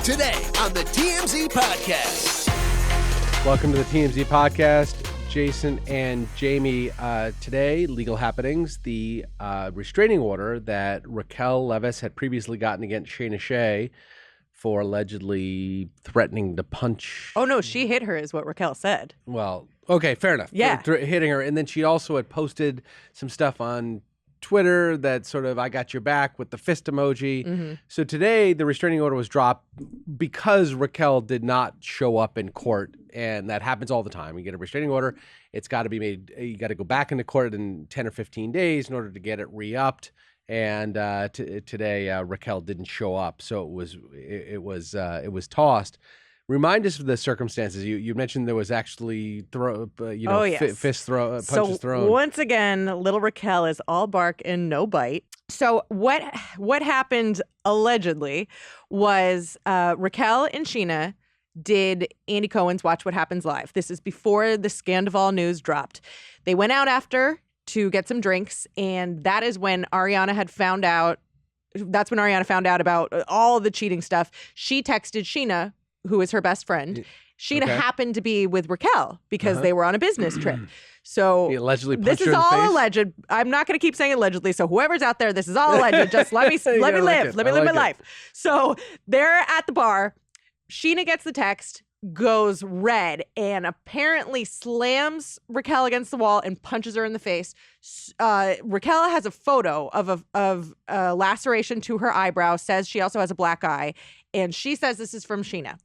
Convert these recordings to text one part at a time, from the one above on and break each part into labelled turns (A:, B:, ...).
A: Today on the TMZ Podcast.
B: Welcome to the TMZ Podcast. Jason and Jaime. Today, legal happenings. The restraining order that Raquel Leviss had previously gotten against Scheana Shay for allegedly threatening to punch.
C: Oh, no, she hit her is what Raquel said.
B: Well, okay, fair enough.
C: Yeah.
B: Hitting her. And then she also had posted some stuff on Twitter that sort of, I got your back with the fist emoji.
C: Mm-hmm.
B: So today the restraining order was dropped because Raquel did not show up in court. And that happens all the time. You get a restraining order. It's got to be made. You got to go back into court in 10 or 15 days in order to get it re-upped. And today Raquel didn't show up. So it was tossed. Remind us of the circumstances. You mentioned there was actually punches thrown.
C: So once again, little Raquel is all bark and no bite. So what happened allegedly was Raquel and Scheana did Andy Cohen's Watch What Happens Live. This is before the Scandival news dropped. They went out after to get some drinks, and that is when Ariana had found out. That's when Ariana found out about all the cheating stuff. She texted Scheana, who is her best friend. Scheana happened to be with Raquel because they were on a business trip. So
B: he allegedly punched
C: this
B: her
C: is
B: in the
C: all
B: face?
C: alleged. I'm not going to keep saying allegedly. So whoever's out there, this is all alleged. Just let me live. Let me live my life. So they're at the bar. Scheana gets the text, goes red, and apparently slams Raquel against the wall and punches her in the face. Raquel has a photo of a laceration to her eyebrow, says she also has a black eye, and she says this is from Scheana.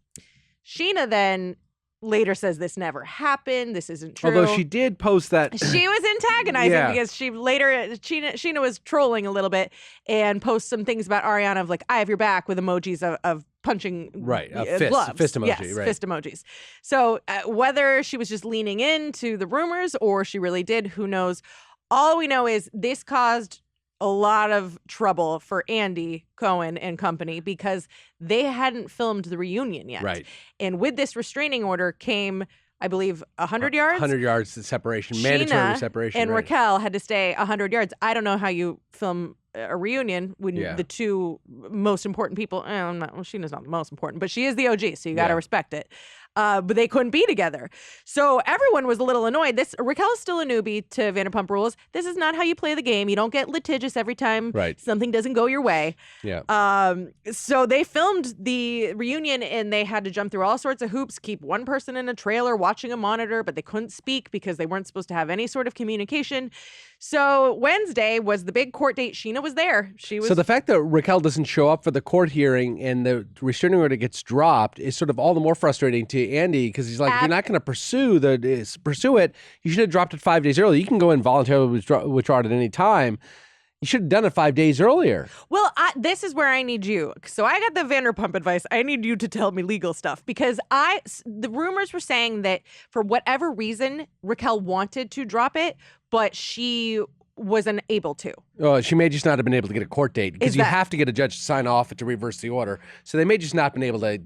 C: Scheana then later says this never happened. This isn't true.
B: Although she did post that.
C: She was antagonizing because Scheana was trolling a little bit and post some things about Ariana of like, I have your back with emojis of punching gloves.
B: Fist emoji,
C: yes,
B: right.
C: Fist emojis. So whether she was just leaning into the rumors or she really did, who knows? All we know is this caused a lot of trouble for Andy Cohen and company because they hadn't filmed the reunion yet.
B: Right.
C: And with this restraining order came, I believe, 100 yards?
B: 100 yards to separation, mandatory separation.
C: And
B: right.
C: Raquel had to stay 100 yards. I don't know how you film a reunion when the two most important people, Scheana's not the most important, but she is the OG, so you got to respect it. But they couldn't be together. So everyone was a little annoyed. Raquel is still a newbie to Vanderpump Rules. This is not how you play the game. You don't get litigious every time something doesn't go your way.
B: Yeah.
C: So they filmed the reunion and they had to jump through all sorts of hoops, keep one person in a trailer watching a monitor, but they couldn't speak because they weren't supposed to have any sort of communication. So Wednesday was the big court date. Scheana was there. So
B: the fact that Raquel doesn't show up for the court hearing and the restraining order gets dropped is sort of all the more frustrating to Andy because he's like, if you're not going to pursue it, you should have dropped it 5 days early. You can go and voluntarily withdraw it at any time. You should have done it 5 days earlier.
C: Well, this is where I need you. So I got the Vanderpump advice. I need you to tell me legal stuff because the rumors were saying that for whatever reason, Raquel wanted to drop it, but she wasn't able to.
B: Oh, she may just not have been able to get a court date because you have to get a judge to sign off to reverse the order. So they may just not been able to,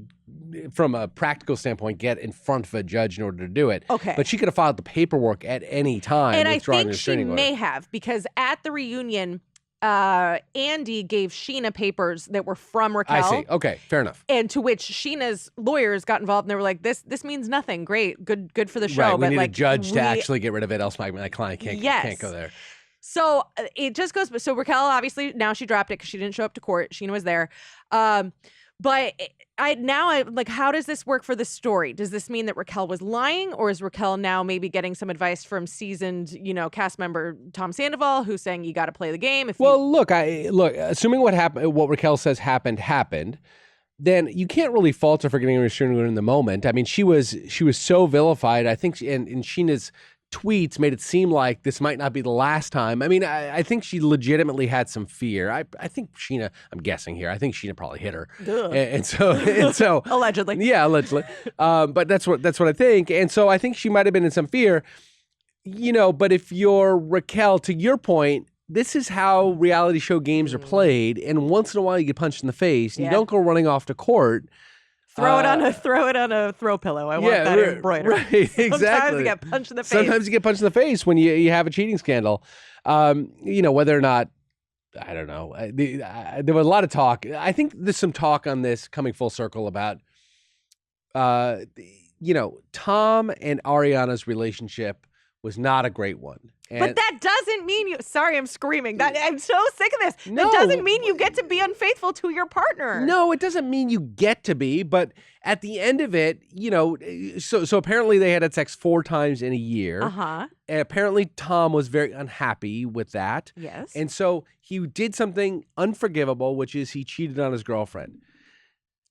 B: from a practical standpoint, get in front of a judge in order to do it.
C: Okay.
B: But she could have filed the paperwork at any time.
C: And I think she may have because at the reunion, Andy gave Scheana papers that were from Raquel.
B: I see. Okay, fair enough.
C: And to which Sheena's lawyers got involved and they were like, this means nothing. Great. Good for the show.
B: Right, we
C: but
B: need
C: like,
B: a judge to actually get rid of it, else my client can't go there.
C: So it just goes. So Raquel, obviously, now she dropped it because she didn't show up to court. Scheana was there. But I like, how does this work for the story? Does this mean that Raquel was lying, or is Raquel now maybe getting some advice from seasoned, cast member Tom Sandoval, who's saying you got to play the game?
B: Look, assuming what Raquel says happened, then you can't really fault her for getting a restraining order in the moment. I mean, she was so vilified. I think, and Sheena's tweets made it seem like this might not be the last time. I mean, I think she legitimately had some fear. I think Scheana, I'm guessing here, I think Scheana probably hit her. And so
C: allegedly.
B: Yeah, allegedly. But that's what I think. And so I think she might have been in some fear, but if you're Raquel, to your point, this is how reality show games are played. And once in a while you get punched in the face and you don't go running off to court.
C: Throw it on a throw pillow. I want that embroidered.
B: Right, exactly.
C: Sometimes you get punched in the face.
B: Sometimes you get punched in the face when you have a cheating scandal. Whether or not I don't know. There was a lot of talk. I think there's some talk on this coming full circle about, Tom and Ariana's relationship was not a great one.
C: But that doesn't mean you. Sorry, I'm screaming. I'm so sick of this.
B: No,
C: that doesn't mean you get to be unfaithful to your partner.
B: No, it doesn't mean you get to be. But at the end of it, so apparently they had sex 4 times in a year.
C: Uh-huh.
B: And apparently Tom was very unhappy with that.
C: Yes.
B: And so he did something unforgivable, which is he cheated on his girlfriend.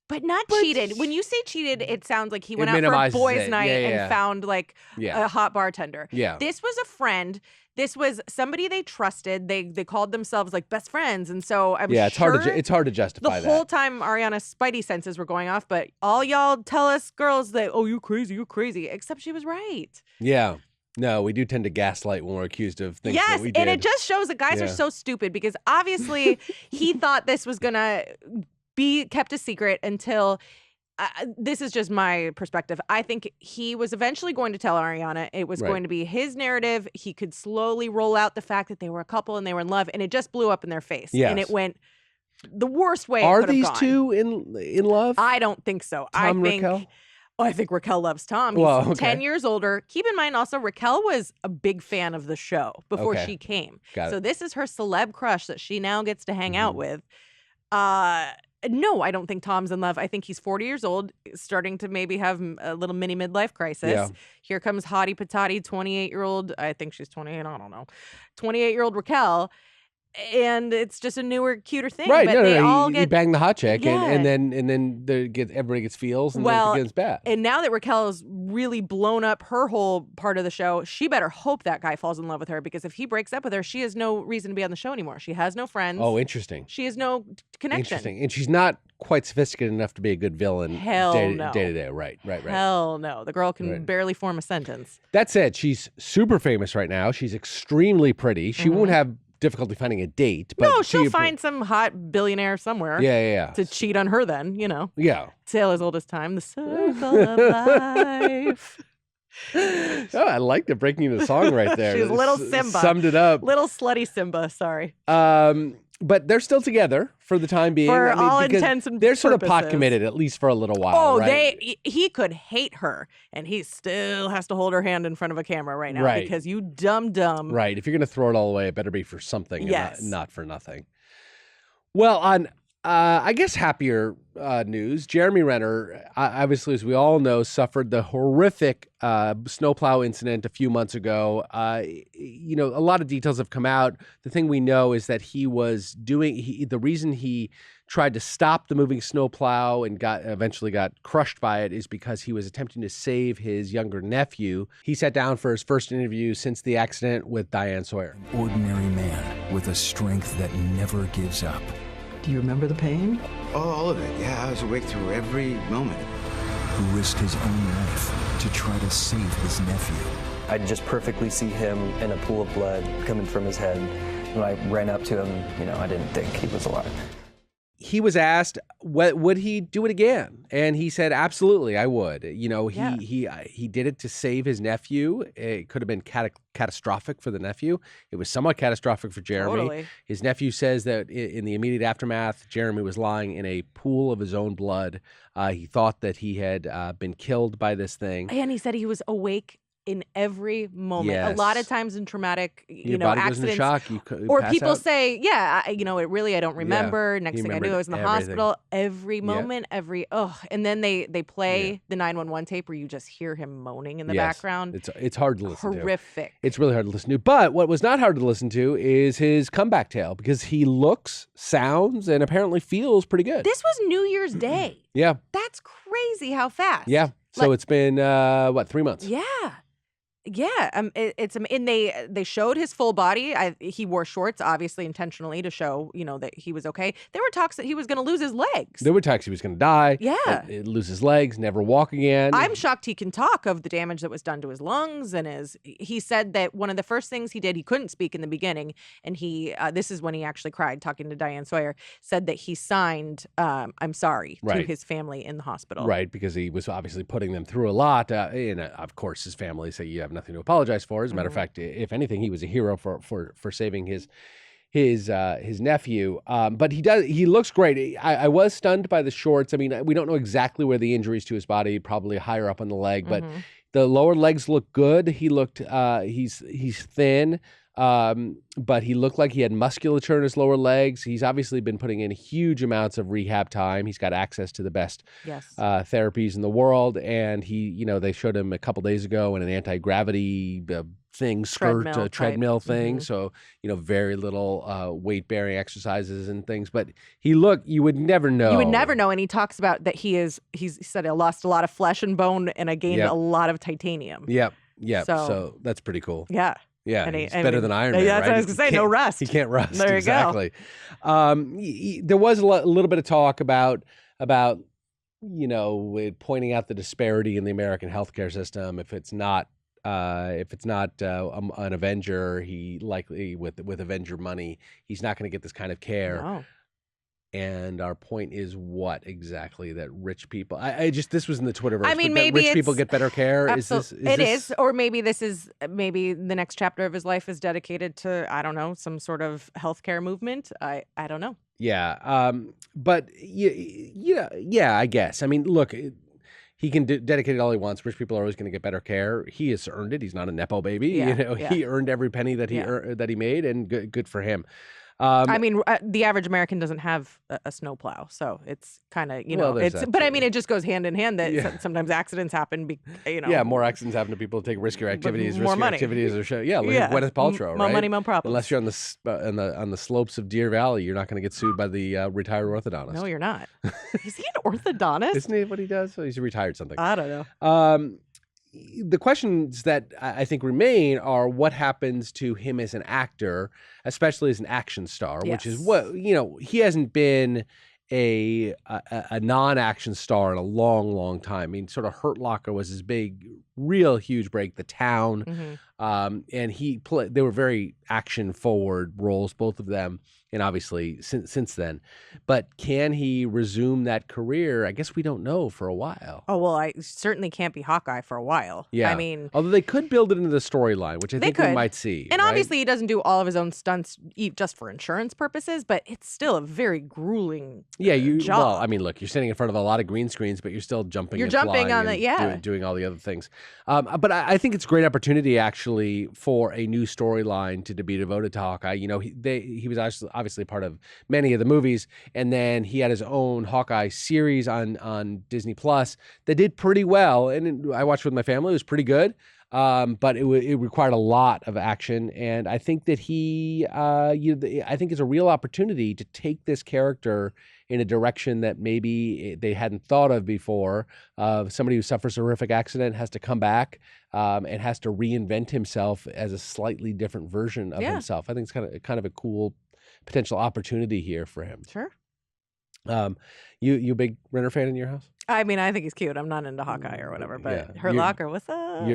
C: But cheated. When you say cheated, it sounds like he went out for a boys' night and found a hot bartender.
B: Yeah.
C: This was a friend. This was somebody they trusted. They called themselves best friends, and so I'm sure
B: it's hard to justify that.
C: The whole time Ariana's spidey senses were going off, but all y'all tell us girls that you're crazy, except she was right.
B: Yeah. No, we do tend to gaslight when we're accused of things that we did.
C: And it just shows that guys are so stupid because obviously he thought this was gonna be kept a secret until this is just my perspective. I think he was eventually going to tell Ariana. It was going to be his narrative. He could slowly roll out the fact that they were a couple and they were in love, and it just blew up in their face.
B: Yes.
C: And it went the worst way.
B: Are
C: it could have
B: these
C: gone.
B: two in love?
C: I don't think so.
B: Raquel?
C: I think Raquel loves Tom. He's 10 years older. Keep in mind also, Raquel was a big fan of the show before she came.
B: Got
C: so
B: it.
C: this is her celeb crush that she now gets to hang out with. No, I don't think Tom's in love. I think he's 40 years old, starting to maybe have a little mini midlife crisis.
B: Yeah.
C: Here comes hottie patati, 28-year-old. I think she's 28. I don't know. 28-year-old Raquel. And it's just a newer, cuter thing.
B: Right.
C: But they all
B: you
C: get
B: bang the hot chick, and then everybody gets feels, and then it begins bad.
C: And now that Raquel has really blown up her whole part of the show, she better hope that guy falls in love with her, because if he breaks up with her, she has no reason to be on the show anymore. She has no friends.
B: Oh, interesting.
C: She has no connection.
B: Interesting. And she's not quite sophisticated enough to be a good villain.
C: Hell no.
B: Day to day. Right.
C: Hell no. The girl can barely form a sentence.
B: That said, she's super famous right now. She's extremely pretty. She won't have difficulty finding a date. But
C: no, she'll find some hot billionaire somewhere.
B: Yeah.
C: To cheat on her then,
B: Yeah.
C: Tale as old as time, the circle of life.
B: Oh, I liked it, breaking into song right there.
C: She's little Simba.
B: Summed it up.
C: Little slutty Simba, sorry.
B: But they're still together for the time being.
C: For all intents and
B: they're sort of
C: purposes.
B: pot committed, at least for a little while.
C: He could hate her, and he still has to hold her hand in front of a camera right now because you dumb.
B: Right. If you're going to throw it all away, it better be for something
C: yes.
B: and not for nothing. Well, on I guess happier news, Jeremy Renner, obviously, as we all know, suffered the horrific snowplow incident a few months ago. A lot of details have come out. The thing we know is that he was the reason he tried to stop the moving snowplow and eventually got crushed by it is because he was attempting to save his younger nephew. He sat down for his first interview since the accident with Diane Sawyer.
D: An ordinary man with a strength that never gives up.
E: Do you remember the pain?
F: Oh, all of it. Yeah, I was awake through every moment.
D: Who risked his own life to try to save his nephew.
G: I just perfectly see him in a pool of blood coming from his head. When I ran up to him, I didn't think he was alive.
B: He was asked, would he do it again? And he said, absolutely, I would. He did it to save his nephew. It could have been catastrophic for the nephew. It was somewhat catastrophic for Jeremy.
C: Totally.
B: His nephew says that in the immediate aftermath, Jeremy was lying in a pool of his own blood. He thought that he had been killed by this thing.
C: And he said he was awake in every moment.
B: Yes.
C: A lot of times in traumatic,
B: Your body
C: accidents.
B: goes into shock.
C: Or people say, it really, I don't remember. Next thing I knew, I was in the hospital. Every moment, and then they play the 911 tape where you just hear him moaning in the background.
B: It's hard to listen to.
C: Horrific.
B: It's really hard to listen to. But what was not hard to listen to is his comeback tale, because he looks, sounds, and apparently feels pretty good.
C: This was New Year's Day.
B: Yeah.
C: That's crazy how fast.
B: Yeah. So it's been, 3 months?
C: Yeah. Yeah, and they showed his full body. He wore shorts, obviously intentionally to show that he was okay. There were talks that he was going to lose his legs.
B: There were talks he was going to die.
C: Yeah,
B: lose his legs, never walk again.
C: I'm shocked he can talk of the damage that was done to his lungs and he said that one of the first things he did, he couldn't speak in the beginning, and this is when he actually cried talking to Diane Sawyer. Said that he signed "I'm sorry" to his family in the hospital.
B: Right, because he was obviously putting them through a lot, and of course his family say you have nothing to apologize for. As a matter of fact, if anything, he was a hero for saving his nephew. But he looks great. I was stunned by the shorts. I mean, we don't know exactly where the injuries to his body, probably higher up on the leg, but the lower legs look good. He looked he's thin. But he looked like he had musculature in his lower legs. He's obviously been putting in huge amounts of rehab time. He's got access to the best therapies in the world. And they showed him a couple days ago in an anti-gravity treadmill thing. So, very little weight bearing exercises and things. But you would never know.
C: You would never know. And he talks about that he's said I lost a lot of flesh and bone and I gained a lot of titanium.
B: Yep. So that's pretty cool.
C: Yeah.
B: Yeah, he's better than Iron Man,
C: yeah,
B: right?
C: that's what I was going to say, no rust.
B: He can't rust,
C: there you
B: exactly. There was a little bit of talk about pointing out the disparity in the American healthcare system. If it's not an Avenger, he likely, with Avenger money, he's not going to get this kind of care.
C: No.
B: And our point is what exactly? That rich people. This was in the Twitterverse.
C: I mean,
B: but
C: maybe
B: rich people get better care.
C: Or maybe the next chapter of his life is dedicated to, I don't know, some sort of healthcare movement. I don't know.
B: Yeah. But yeah. I guess. I mean, look. He can dedicate it all he wants. Rich people are always going to get better care. He has earned it. He's not a nepo baby.
C: Yeah,
B: He earned every penny that he made, and good for him.
C: I mean, the average American doesn't have a snowplow, so it's kind of I mean, it just goes hand in hand that sometimes accidents happen.
B: Yeah, more accidents happen to people who take riskier activities.
C: More money.
B: Activities are Gwyneth Paltrow,
C: more
B: right?
C: money, more problems.
B: Unless you're on the slopes of Deer Valley, you're not going to get sued by the retired orthodontist.
C: No, you're not. Is he an orthodontist?
B: Isn't he what he does? He's retired something.
C: I don't know.
B: The questions that I think remain are what happens to him as an actor, especially as an action star, which is what, he hasn't been a non-action star in a long, long time. I mean, sort of Hurt Locker was his big, real huge break, The Town. And they were very action forward roles, both of them. And obviously since then, but can he resume that career? I guess we don't know for a while.
C: Oh, well, I certainly can't be Hawkeye for a while.
B: Yeah.
C: I mean,
B: although they could build it into the storyline, which I think we might see.
C: And
B: right?
C: obviously he doesn't do all of his own stunts just for insurance purposes, but it's still a very grueling job.
B: Well, I mean, look, you're standing in front of a lot of green screens, but you're still jumping. You're
C: jumping on
B: it, doing all the other things. But I think it's a great opportunity actually for a new storyline to be devoted to Hawkeye. He was obviously part of many of the movies, and then he had his own Hawkeye series on Disney Plus that did pretty well, and I watched it with my family. It was pretty good, but it required a lot of action, and I think that I think it's a real opportunity to take this character in a direction that maybe they hadn't thought of before. Somebody who suffers a horrific accident has to come back and has to reinvent himself as a slightly different version of himself. I think it's kind of a cool potential opportunity here for him.
C: Sure.
B: You a big Renner fan in your house?
C: I mean, I think he's cute. I'm not into Hawkeye or whatever, but Hurt Locker, what's up?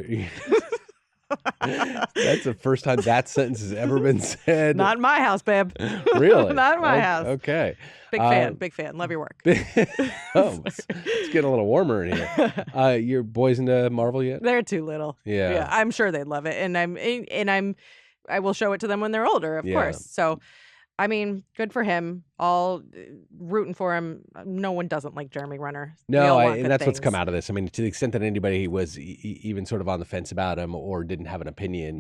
B: That's the first time that sentence has ever been said.
C: Not in my house, babe.
B: Really?
C: Not in my house.
B: Okay.
C: Big fan. Love your work.
B: It's getting a little warmer in here. Your boys into Marvel yet?
C: They're too little.
B: Yeah.
C: I'm sure they'd love it, and I will show it to them when they're older, of course. So, I mean, good for him. All rooting for him. No one doesn't like Jeremy Renner.
B: No, and that's what's come out of this. I mean, to the extent that anybody was even sort of on the fence about him or didn't have an opinion,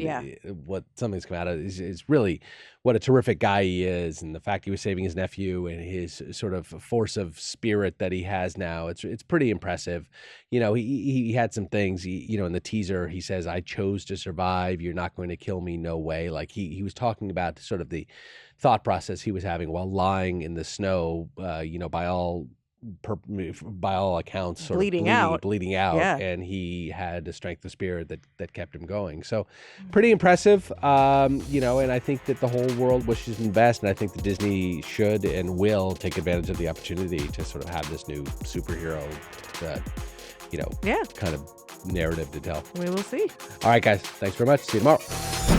B: what something's come out of is really what a terrific guy he is, and the fact he was saving his nephew and his sort of force of spirit that he has now. It's pretty impressive. He had some things. In the teaser, he says, "I chose to survive. You're not going to kill me. No way." Like he was talking about sort of the thought process he was having while lying in the snow, by all accounts, sort of bleeding out, and he had a strength of spirit that kept him going. So, pretty impressive, and I think that the whole world wishes him best, and I think that Disney should and will take advantage of the opportunity to sort of have this new superhero, kind of narrative to tell.
C: We will see.
B: All right, guys, thanks very much. See you tomorrow.